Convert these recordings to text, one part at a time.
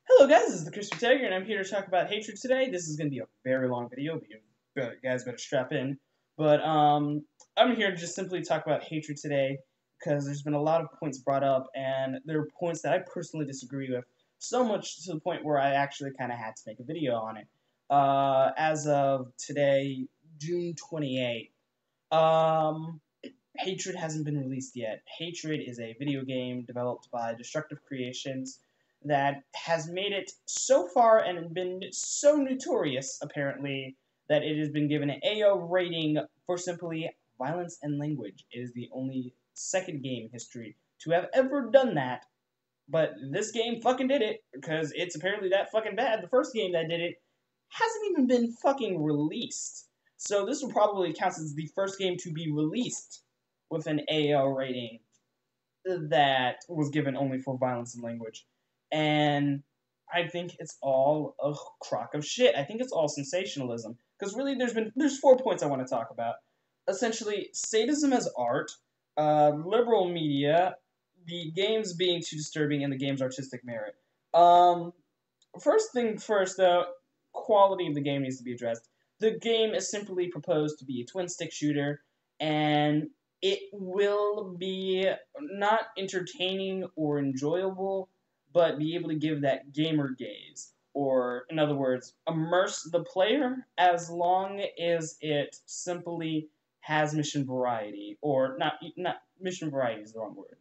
Hello guys, this is the Crispy Tiger, and I'm here to talk about hatred today. This is going to be a very long video, but you guys better strap in. But I'm here to just simply talk about hatred today, because there's been a lot of points brought up, and there are points that I personally disagree with, so much to the point where I actually kind of had to make a video on it. As of today, June 28th, Hatred hasn't been released yet. Hatred is a video game developed by Destructive Creations that has made it so far and been so notorious, apparently, that it has been given an AO rating for simply violence and language. It is the only second game in history to have ever done that, but this game fucking did it, because it's apparently that fucking bad. The first game that did it hasn't even been fucking released. So this will probably count as the first game to be released with an AO rating that was given only for violence and language. And I think it's all a crock of shit. I think it's all sensationalism. Because really, there's 4 points I want to talk about. Essentially, sadism as art, liberal media, the games being too disturbing, and the game's artistic merit. First thing first, though, quality of the game needs to be addressed. The game is simply proposed to be a twin-stick shooter, and it will be not entertaining or enjoyable, but be able to give that gamer gaze, or, in other words, immerse the player as long as it simply has mission variety, or not mission variety is the wrong word,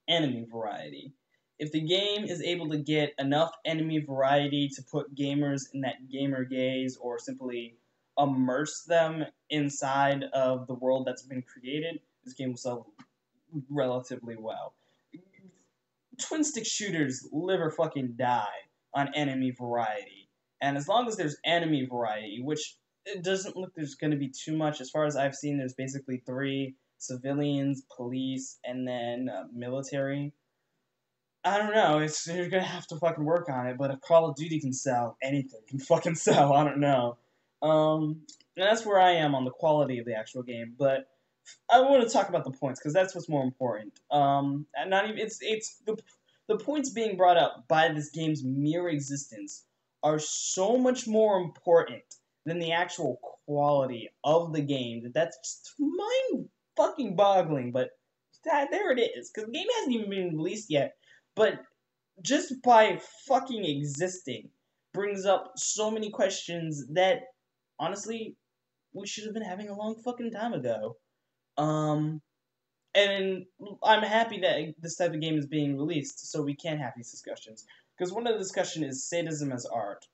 enemy variety. If the game is able to get enough enemy variety to put gamers in that gamer gaze, or simply immerse them inside of the world that's been created, this game will sell relatively well. Twin-stick shooters live or fucking die on enemy variety. And as long as there's enemy variety, which it doesn't look there's going to be too much. As far as I've seen, there's basically 3: civilians, police, and then military. I don't know, you're going to have to fucking work on it, but if Call of Duty can sell, anything can fucking sell, I don't know. And that's where I am on the quality of the actual game, but I want to talk about the points, because that's what's more important. And not even, it's the points being brought up by this game's mere existence are so much more important than the actual quality of the game, that's just mind-fucking-boggling, but there it is, because the game hasn't even been released yet, but just by fucking existing brings up so many questions that, honestly, we should have been having a long fucking time ago. And I'm happy that this type of game is being released, so we can have these discussions. Because one of the discussions is sadism as art.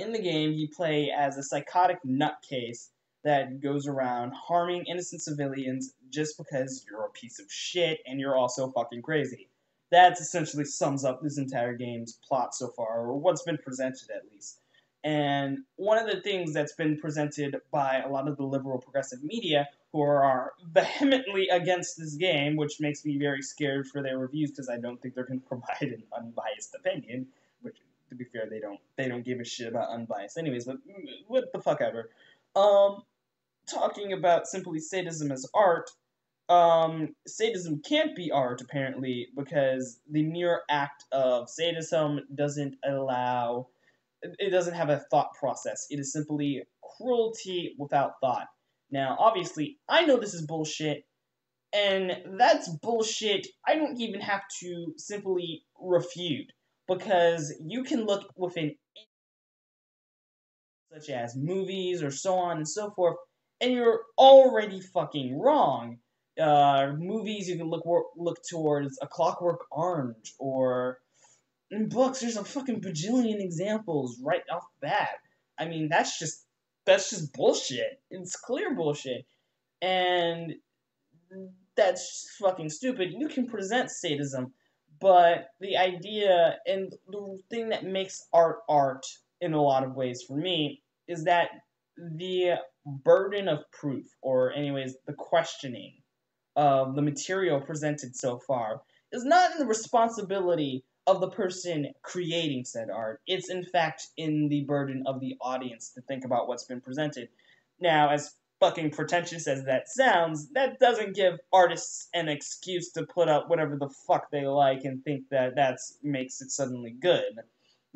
In the game, you play as a psychotic nutcase that goes around harming innocent civilians just because you're a piece of shit and you're also fucking crazy. That essentially sums up this entire game's plot so far, or what's been presented at least. And one of the things that's been presented by a lot of the liberal progressive media, who are vehemently against this game, which makes me very scared for their reviews, because I don't think they're going to provide an unbiased opinion, which, to be fair, they don't give a shit about unbiased anyways, but what the fuck ever. Talking about simply sadism as art, sadism can't be art, apparently, because the mere act of sadism doesn't allow... It doesn't have a thought process. It is simply cruelty without thought. Now, obviously, I know this is bullshit, and that's bullshit I don't even have to simply refute, because you can look within such as movies or so on and so forth, and you're already fucking wrong. Movies, you can look towards A Clockwork Orange, or in books, there's a fucking bajillion examples right off the bat. I mean, that's just bullshit. It's clear bullshit. And that's fucking stupid. You can present sadism, but the idea and the thing that makes art in a lot of ways for me is that the burden of proof, or anyways, the questioning of the material presented so far, is not in the responsibility of the person creating said art. It's in fact in the burden of the audience to think about what's been presented. Now, as fucking pretentious as that sounds, that doesn't give artists an excuse to put up whatever the fuck they like and think that makes it suddenly good.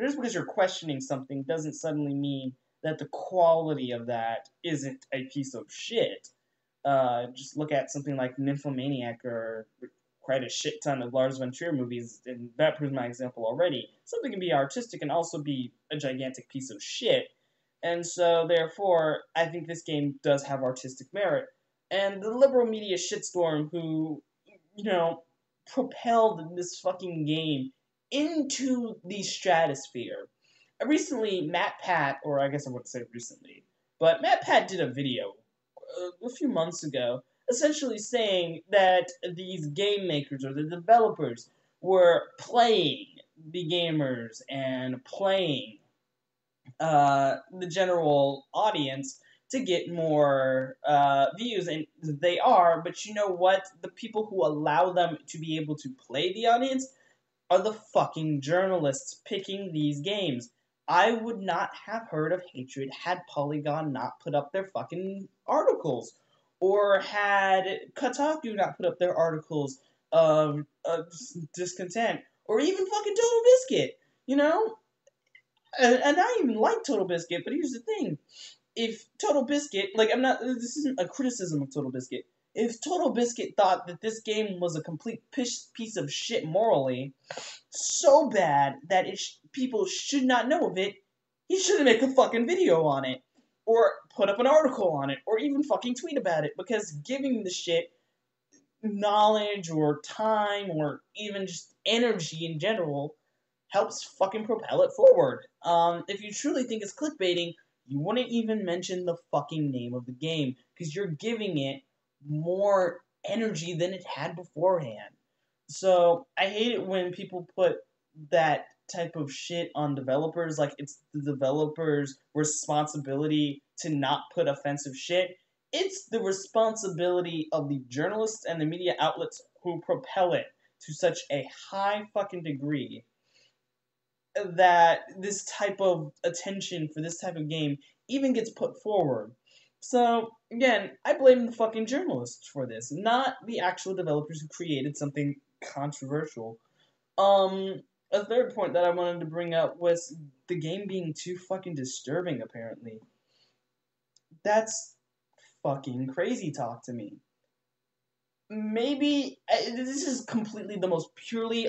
Just because you're questioning something doesn't suddenly mean that the quality of that isn't a piece of shit. Just look at something like Nymphomaniac or quite a shit ton of Lars von Trier movies, and that proves my example already. Something can be artistic and also be a gigantic piece of shit. And so, therefore, I think this game does have artistic merit. And the liberal media shitstorm who, propelled this fucking game into the stratosphere. Recently, Matt Pat, or I guess I wouldn't say recently, but Matt Pat did a video a few months ago essentially saying that these game makers or the developers were playing the gamers and playing the general audience to get more views, and they are, but you know what? The people who allow them to be able to play the audience are the fucking journalists picking these games. I would not have heard of Hatred had Polygon not put up their fucking articles, or had Kotaku not put up their articles of discontent, or even fucking Total Biscuit, you know? And I even like Total Biscuit, but here's the thing. If Total Biscuit, this isn't a criticism of Total Biscuit. If Total Biscuit thought that this game was a complete piece of shit morally, so bad that people should not know of it, he shouldn't make a fucking video on it, or put up an article on it, or even fucking tweet about it, because giving the shit knowledge, or time, or even just energy in general helps fucking propel it forward. If you truly think it's clickbaiting, you wouldn't even mention the fucking name of the game, because you're giving it more energy than it had beforehand. So, I hate it when people put that type of shit on developers, like it's the developers' responsibility to not put offensive shit. It's the responsibility of the journalists and the media outlets who propel it to such a high fucking degree that this type of attention for this type of game even gets put forward. So, again, I blame the fucking journalists for this, not the actual developers who created something controversial. A third point that I wanted to bring up was the game being too fucking disturbing, apparently. That's fucking crazy talk to me. Maybe, this is completely the most purely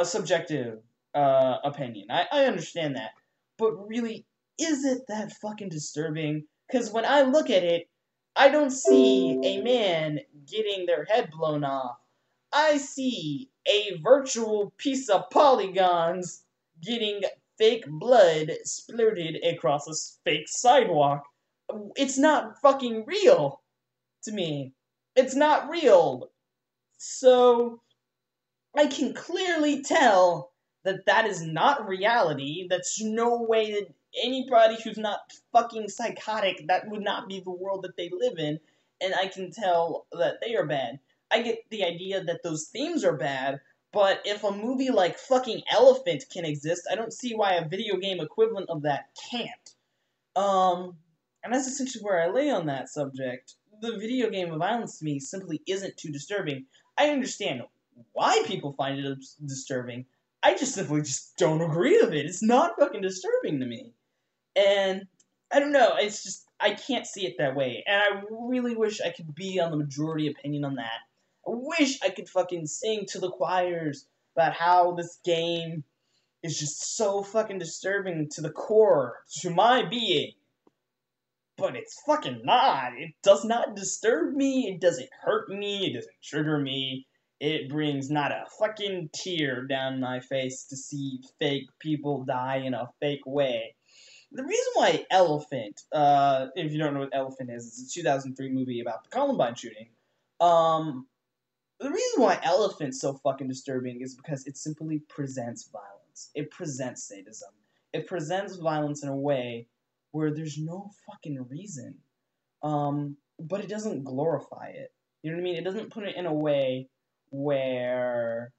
subjective opinion. I understand that. But really, is it that fucking disturbing? Because when I look at it, I don't see a man getting their head blown off. I see a virtual piece of polygons getting fake blood splurted across a fake sidewalk. It's not fucking real to me. It's not real. So, I can clearly tell that that is not reality. That's no way that anybody who's not fucking psychotic, that would not be the world that they live in, and I can tell that they are bad. I get the idea that those themes are bad, but if a movie like fucking Elephant can exist, I don't see why a video game equivalent of that can't. And that's essentially where I lay on that subject. The video game of violence to me simply isn't too disturbing. I understand why people find it disturbing. I just simply don't agree with it. It's not fucking disturbing to me. And I don't know, it's just, I can't see it that way. And I really wish I could be on the majority opinion on that. I wish I could fucking sing to the choirs about how this game is just so fucking disturbing to the core, to my being. But it's fucking not. It does not disturb me, it doesn't hurt me, it doesn't trigger me. It brings not a fucking tear down my face to see fake people die in a fake way. The reason why Elephant, if you don't know what Elephant is, it's a 2003 movie about the Columbine shooting. The reason why Elephant's so fucking disturbing is because it simply presents violence. It presents sadism. It presents violence in a way where there's no fucking reason. But it doesn't glorify it. You know what I mean? It doesn't put it in a way where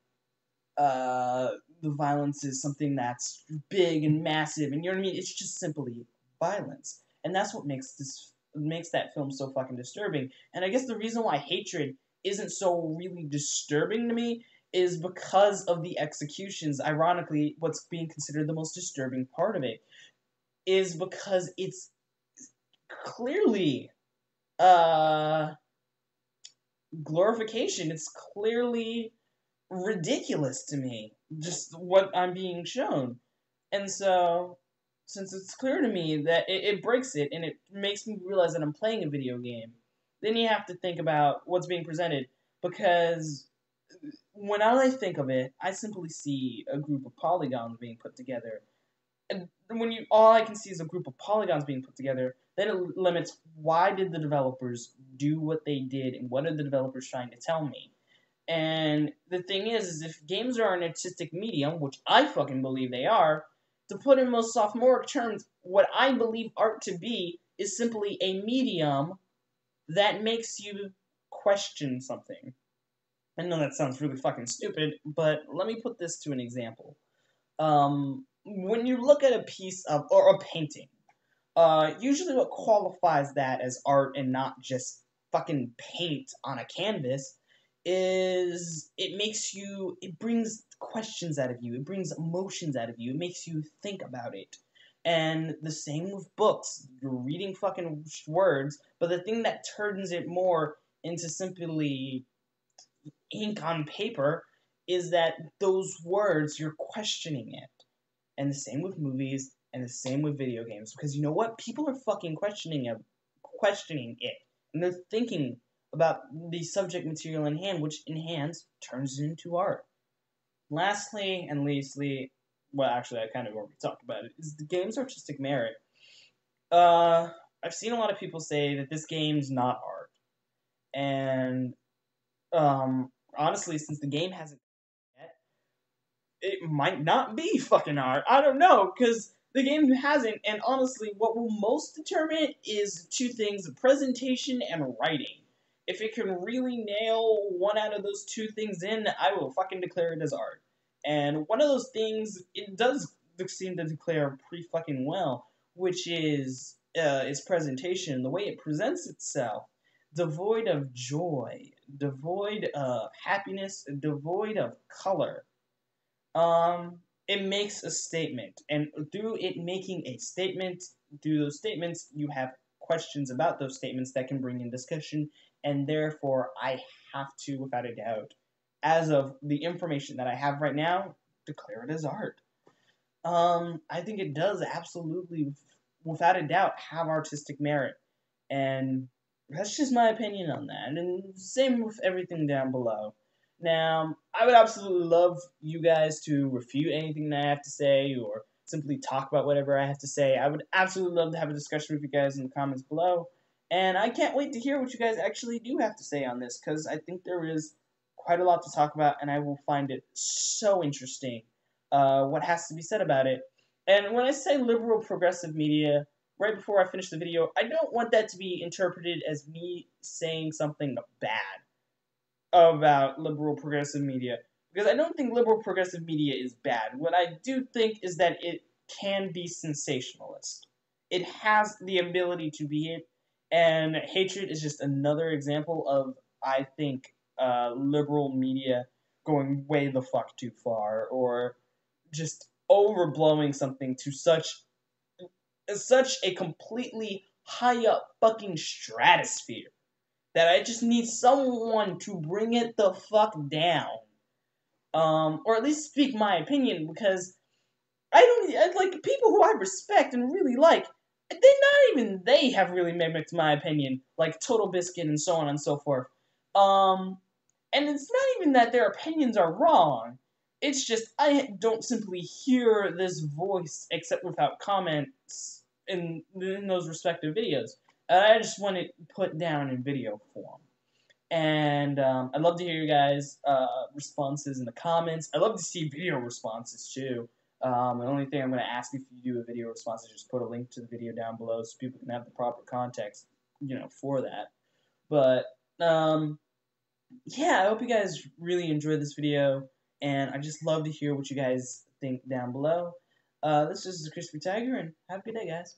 the violence is something that's big and massive, and you know what I mean? It's just simply violence. and that's what makes that film so fucking disturbing. And I guess the reason why Hatred isn't so really disturbing to me is because of the executions. Ironically, what's being considered the most disturbing part of it is because it's clearly glorification. It's clearly ridiculous to me, just what I'm being shown. And so, since it's clear to me that it breaks it, and it makes me realize that I'm playing a video game, then you have to think about what's being presented, because when I think of it, I simply see a group of polygons being put together. And when all I can see is a group of polygons being put together, then it limits why did the developers do what they did, and what are the developers trying to tell me. And the thing is if games are an artistic medium, which I fucking believe they are, to put in most sophomoric terms, what I believe art to be is simply a medium that makes you question something. I know that sounds really fucking stupid, but let me put this to an example. When you look at a piece of, or a painting, usually what qualifies that as art and not just fucking paint on a canvas is it brings questions out of you, it brings emotions out of you, it makes you think about it. And the same with books. You're reading fucking words, but the thing that turns it more into simply ink on paper is that those words, you're questioning it. And the same with movies, and the same with video games. Because you know what? People are fucking questioning it. And they're thinking about the subject material in hand, which in hand turns into art. Lastly and leastly, well, actually, I kind of already talked about it, is the game's artistic merit. I've seen a lot of people say that this game's not art. And, honestly, since the game hasn't yet, it might not be fucking art. I don't know, because the game hasn't, and honestly, what will most determine it is two things, presentation and writing. If it can really nail one out of those two things in, I will fucking declare it as art. And one of those things, it does seem to declare pretty fucking well, which is its presentation, the way it presents itself, devoid of joy, devoid of happiness, devoid of color. It makes a statement, and through it making a statement, through those statements, you have questions about those statements that can bring in discussion, and therefore, I have to, without a doubt, as of the information that I have right now, declare it as art. I think it does absolutely, without a doubt, have artistic merit, and that's just my opinion on that, and same with everything down below. Now, I would absolutely love you guys to refute anything that I have to say, or simply talk about whatever I have to say. I would absolutely love to have a discussion with you guys in the comments below. And I can't wait to hear what you guys actually do have to say on this, because I think there is quite a lot to talk about, and I will find it so interesting what has to be said about it. And when I say liberal progressive media, right before I finish the video, I don't want that to be interpreted as me saying something bad about liberal progressive media, because I don't think liberal progressive media is bad. What I do think is that it can be sensationalist. It has the ability to be it, and Hatred is just another example of, I think, liberal media going way the fuck too far, or just overblowing something to such a completely high up fucking stratosphere that I just need someone to bring it the fuck down. Or at least speak my opinion, because like, people who I respect and really like, they have really mimicked my opinion, like Total Biscuit and so on and so forth. And it's not even that their opinions are wrong, it's just I don't simply hear this voice except without comments in those respective videos. I just want it put down in video form. And I'd love to hear you guys' responses in the comments. I'd love to see video responses too. The only thing I'm going to ask if you do a video response is just put a link to the video down below so people can have the proper context, for that. But, yeah, I hope you guys really enjoyed this video, and I just love to hear what you guys think down below. This is the Crispy Tiger, and have a good day, guys.